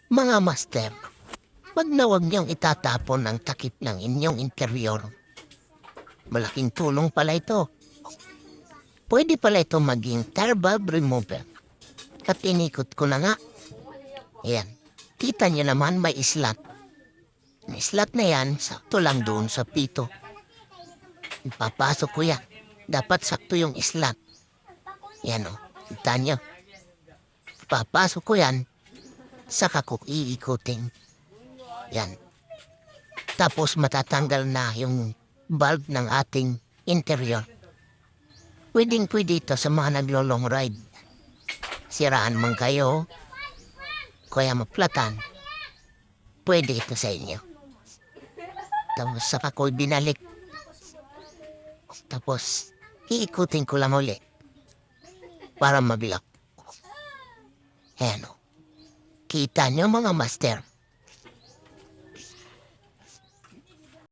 Mga master, wag na wag niyong itatapon ang takip ng inyong interior. Malaking tulong pala ito. Pwede pala ito maging tire bulb remover. At inikot ko na nga. Ayan. Kita niyo naman may slot. May slot na yan, sakto lang doon sa pito. Ipapasok ko yan. Dapat sakto yung slot. Yan o. Kita niyo. Ipapasok ko yan. Saka ko iikutin. Yan. Tapos matatanggal na yung bulb ng ating interior. Pwedeng-pwede ito sa mga naglo-long ride. Siraan man kayo, kaya maplatan, pwede ito sa inyo. Tapos saka ko binalik. Tapos, iikutin ko lang ulit para mabilak. Ayan o. Kita nyo mga master.